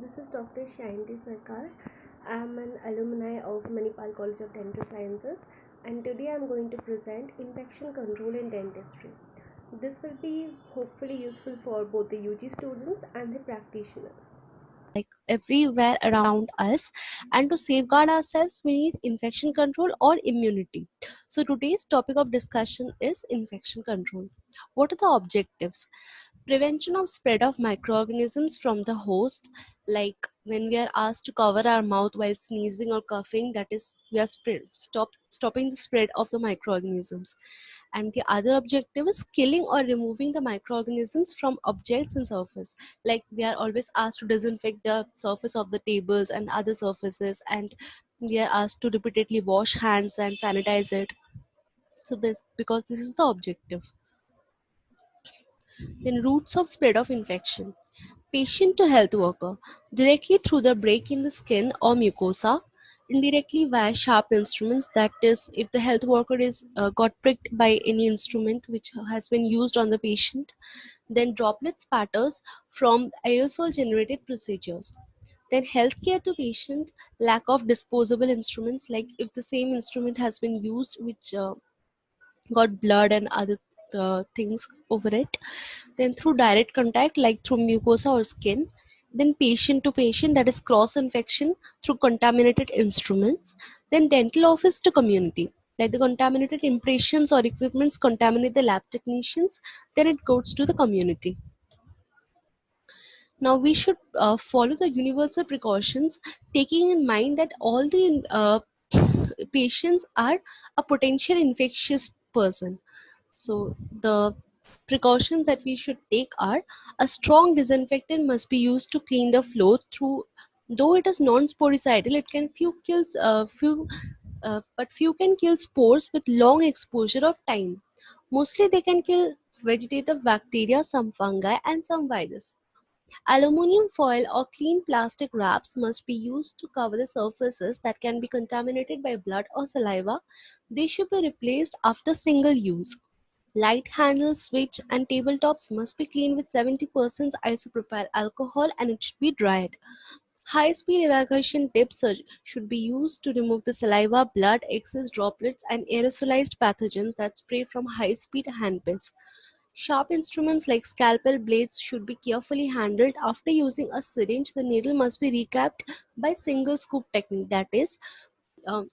This is Dr. Shayanti Sarkar. I am an alumni of Manipal College of Dental Sciences, and today I am going to present infection control in dentistry. This will be hopefully useful for both the UG students and the practitioners. Like everywhere around us, and to safeguard ourselves we need infection control or immunity. So today's topic of discussion is infection control. What are the objectives? Prevention of spread of microorganisms from the host, like when we are asked to cover our mouth while sneezing or coughing, that is we are stopping the spread of the microorganisms. And the other objective is killing or removing the microorganisms from objects and surface, like we are always asked to disinfect the surface of the tables and other surfaces, and we are asked to repeatedly wash hands and sanitize it. So this, because this is the objective. Then routes of spread of infection: patient to health worker, directly through the break in the skin or mucosa, indirectly via sharp instruments, that is if the health worker is got pricked by any instrument which has been used on the patient. Then droplet spatters from aerosol generated procedures. Then healthcare to patient, lack of disposable instruments, like if the same instrument has been used which got blood and other things over it. Then through direct contact, like through mucosa or skin. Then patient to patient, that is cross infection through contaminated instruments. Then dental office to community, like the contaminated impressions or equipments contaminate the lab technicians, then it goes to the community. Now we should follow the universal precautions, taking in mind that all the patients are a potential infectious person. So the precautions that we should take are: a strong disinfectant must be used to clean the floor through. Though it is non-sporicidal, it can few can kill spores with long exposure of time. Mostly they can kill vegetative bacteria, some fungi, and some virus. Aluminum foil or clean plastic wraps must be used to cover the surfaces that can be contaminated by blood or saliva. They should be replaced after single use. Light handles, switch, and tabletops must be cleaned with 70% isopropyl alcohol, and it should be dried. High-speed evacuation tips should be used to remove the saliva, blood, excess droplets, and aerosolized pathogens that spray from high-speed handpins. Sharp instruments like scalpel blades should be carefully handled. After using a syringe, the needle must be recapped by single scoop technique. That is, um,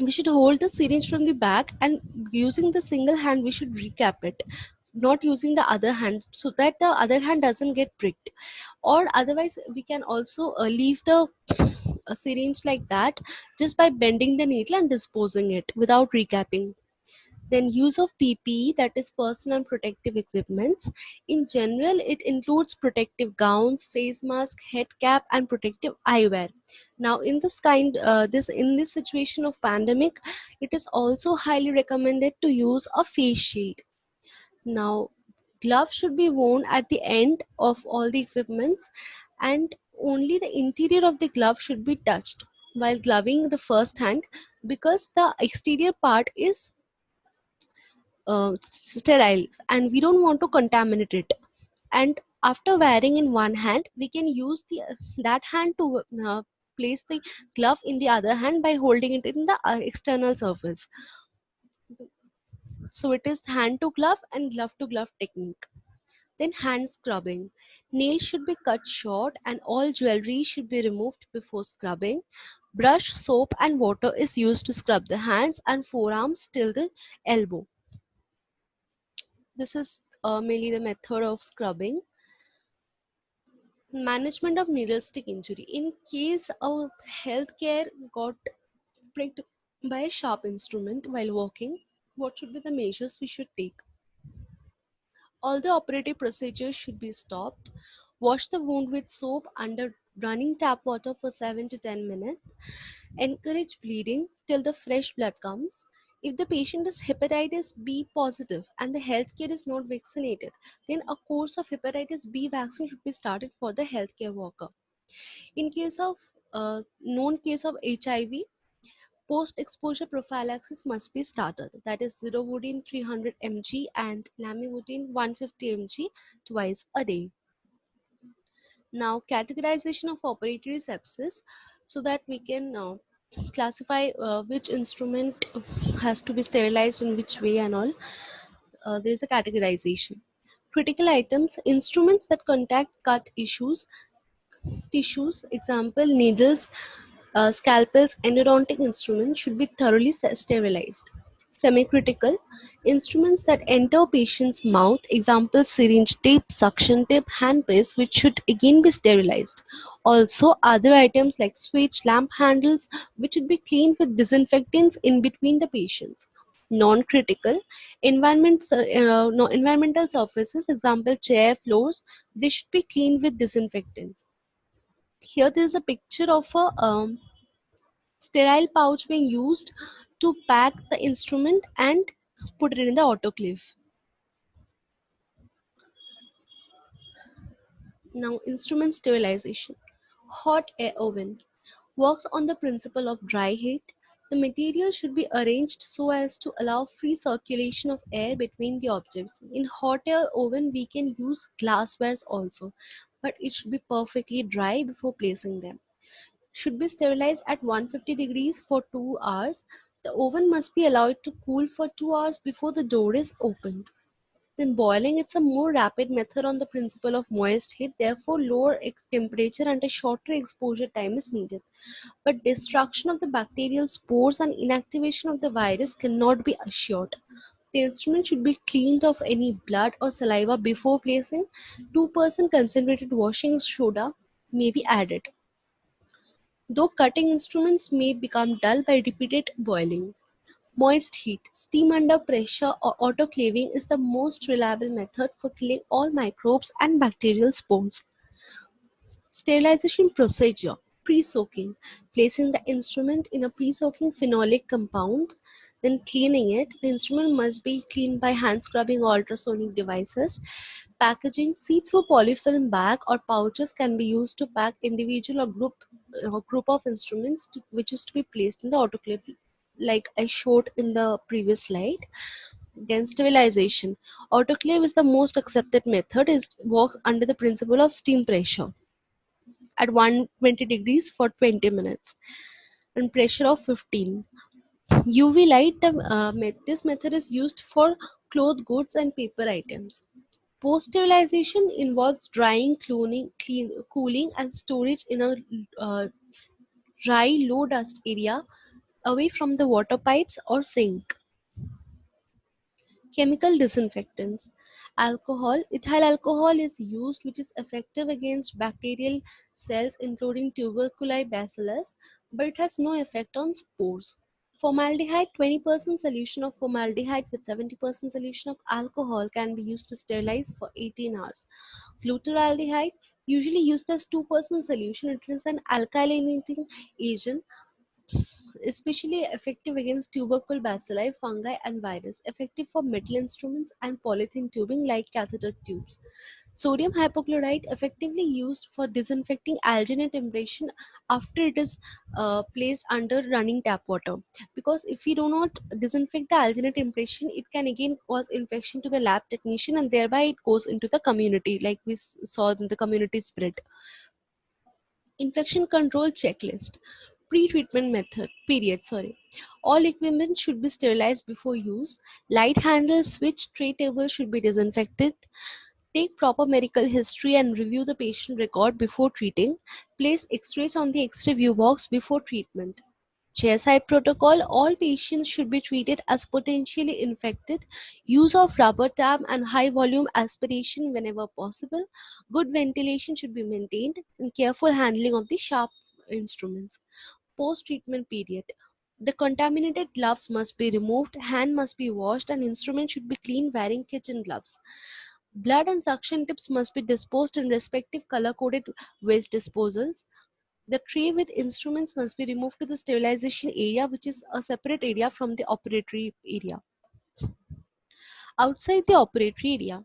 we should hold the syringe from the back, and using the single hand we should recap it, not using the other hand, so that the other hand doesn't get pricked. Or otherwise we can also leave the syringe like that, just by bending the needle and disposing it without recapping. Then use of PPE, that is personal and protective equipments. In general, it includes protective gowns, face mask, head cap, and protective eyewear. Now, in this situation of pandemic, it is also highly recommended to use a face shield. Now, gloves should be worn at the end of all the equipments, and only the interior of the glove should be touched while gloving the first hand, because the exterior part is sterile and we don't want to contaminate it. And after wearing in one hand, we can use the that hand to place the glove in the other hand by holding it in the external surface. So it is hand to glove and glove to glove technique. Then hand scrubbing: nails should be cut short and all jewelry should be removed before scrubbing. Brush, soap, and water is used to scrub the hands and forearms till the elbow. This is mainly the method of scrubbing. Management of needle stick injury: in case a healthcare got pricked by a sharp instrument while walking, what should be the measures we should take? All the operative procedures should be stopped. Wash the wound with soap under running tap water for 7 to 10 minutes. Encourage bleeding till the fresh blood comes. If the patient is hepatitis B positive and the healthcare is not vaccinated, then a course of hepatitis B vaccine should be started for the healthcare worker. In case of known case of HIV, post-exposure prophylaxis must be started. That is Zidovudine 300 mg and Lamivudine 150 mg twice a day. Now, categorization of operatory sepsis, so that we can classify which instrument has to be sterilized in which way and all. There is a categorization. Critical items, instruments that contact cut tissues, example needles, scalpels, endodontic instruments should be thoroughly sterilized. Semi-critical instruments that enter patient's mouth, example syringe tip, suction tip, handpiece, which should again be sterilized. Also, other items like switch, lamp handles, which should be cleaned with disinfectants in between the patients. Non-critical no, environmental surfaces, example chair, floors, they should be cleaned with disinfectants. Here there is a picture of a sterile pouch being used to pack the instrument and put it in the autoclave. Now, instrument sterilization. Hot air oven works on the principle of dry heat. The material should be arranged so as to allow free circulation of air between the objects. In hot air oven, we can use glasswares also, but it should be perfectly dry before placing them. Should be sterilized at 150 degrees for 2 hours. The oven must be allowed to cool for 2 hours before the door is opened. Then boiling, it's a more rapid method on the principle of moist heat, therefore lower temperature and a shorter exposure time is needed. But destruction of the bacterial spores and inactivation of the virus cannot be assured. The instrument should be cleaned of any blood or saliva before placing. 2% concentrated washing soda may be added, though cutting instruments may become dull by repeated boiling. Moist heat, steam under pressure or autoclaving is the most reliable method for killing all microbes and bacterial spores. Sterilization procedure, pre-soaking, placing the instrument in a pre-soaking phenolic compound, then cleaning it. The instrument must be cleaned by hand scrubbing or ultrasonic devices. Packaging, see-through polyfilm bag or pouches can be used to pack individual or group of instruments which is to be placed in the autoclave, like I showed in the previous slide. Then sterilization. Autoclave is the most accepted method. It works under the principle of steam pressure at 120 degrees for 20 minutes and pressure of 15. UV light, this method is used for cloth goods and paper items. Post-sterilization involves drying, cooling, and storage in a dry, low-dust area away from the water pipes or sink. Chemical disinfectants. Alcohol. Ethyl alcohol is used, which is effective against bacterial cells including tuberculosis bacillus, but it has no effect on spores. Formaldehyde. 20% solution of formaldehyde with 70% solution of alcohol can be used to sterilize for 18 hours. Glutaraldehyde, usually used as 2% solution, it is an alkylating agent, especially effective against tubercle bacilli, fungi, and virus, effective for metal instruments and polythene tubing like catheter tubes. Sodium hypochlorite, effectively used for disinfecting alginate impression after it is placed under running tap water. Because if we do not disinfect the alginate impression, it can again cause infection to the lab technician and thereby it goes into the community, like we saw in the community spread. Infection control checklist. Pre-treatment method period. Sorry. All equipment should be sterilized before use. Light handle, switch, tray table should be disinfected. Take proper medical history and review the patient record before treating. Place X-rays on the X-ray view box before treatment. Chairside protocol, all patients should be treated as potentially infected. Use of rubber tab and high volume aspiration whenever possible. Good ventilation should be maintained and careful handling of the sharp instruments. Post treatment period. The contaminated gloves must be removed, hand must be washed, and instruments should be cleaned wearing kitchen gloves. Blood and suction tips must be disposed in respective color coded waste disposals. The tray with instruments must be removed to the sterilization area, which is a separate area from the operatory area. Outside the operatory area,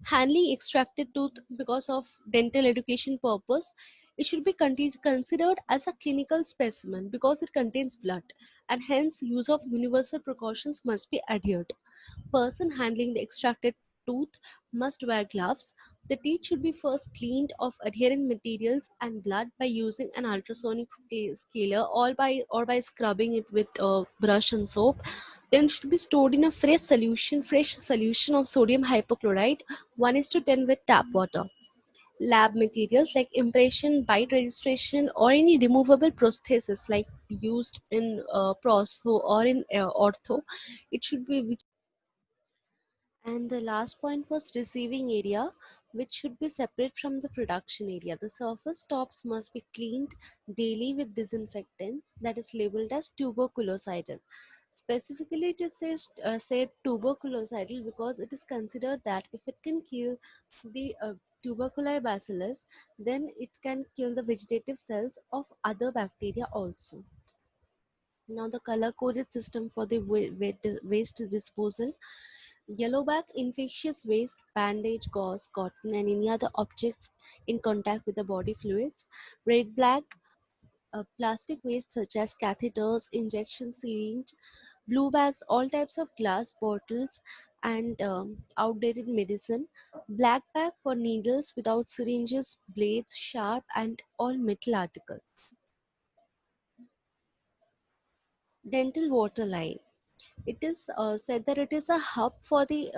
handling extracted tooth because of dental education purpose, it should be considered as a clinical specimen because it contains blood, and hence use of universal precautions must be adhered. Person handling the extracted tooth must wear gloves. The teeth should be first cleaned of adherent materials and blood by using an ultrasonic scaler, or by scrubbing it with a brush and soap. Then it should be stored in a fresh solution of sodium hypochlorite, 1 is to 10 with tap water. Lab materials like impression, bite registration, or any removable prosthesis like used in proso or in ortho, it should be. And the last point was receiving area, which should be separate from the production area. The surface tops must be cleaned daily with disinfectants that is labeled as tuberculocidal. Specifically, it is said tuberculocidal because it is considered that if it can kill the tuberculosis bacillus, then it can kill the vegetative cells of other bacteria also. Now, the color coded system for the waste disposal. Yellowback infectious waste, bandage, gauze, cotton, and any other objects in contact with the body fluids. Red black plastic waste such as catheters, injection syringe, blue bags, all types of glass bottles, and outdated medicine. Black bag for needles without syringes, blades, sharp, and all metal articles. Dental water line. It is said that it is a hub for the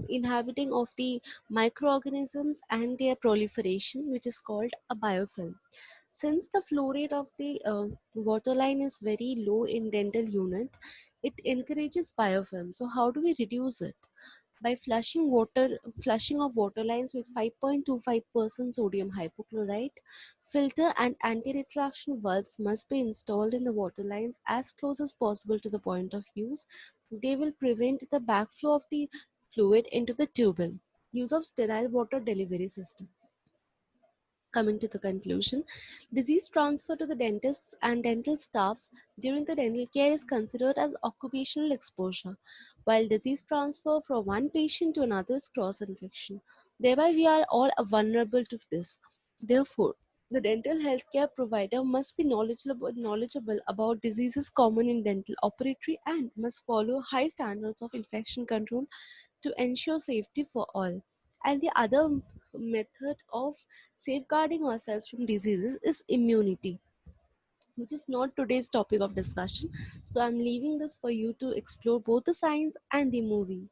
inhabiting of the microorganisms and their proliferation, which is called a biofilm. Since the flow rate of the water line is very low in dental unit, it encourages biofilm. So how do we reduce it? By flushing of water lines with 5.25% sodium hypochlorite. Filter and anti-retraction valves must be installed in the water lines as close as possible to the point of use. They will prevent the backflow of the fluid into the tubule. Use of sterile water delivery system. Coming to the conclusion, disease transfer to the dentists and dental staffs during the dental care is considered as occupational exposure, while disease transfer from one patient to another is cross infection. Thereby, we are all vulnerable to this. Therefore, the dental healthcare provider must be knowledgeable about diseases common in dental operatory and must follow high standards of infection control to ensure safety for all. And the other method of safeguarding ourselves from diseases is immunity, which is not today's topic of discussion. So I'm leaving this for you to explore both the science and the movie.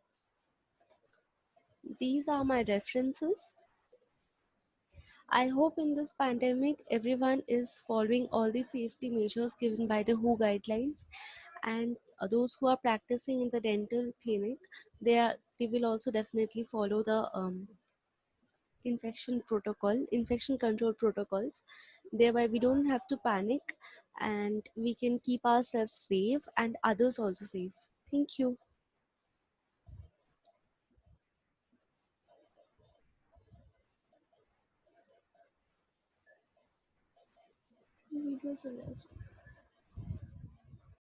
These are my references. I hope in this pandemic everyone is following all the safety measures given by the WHO guidelines, and those who are practicing in the dental clinic, they will also definitely follow the infection control protocols. Thereby we don't have to panic, and we can keep ourselves safe and others also safe. Thank you. Video चल रहा है।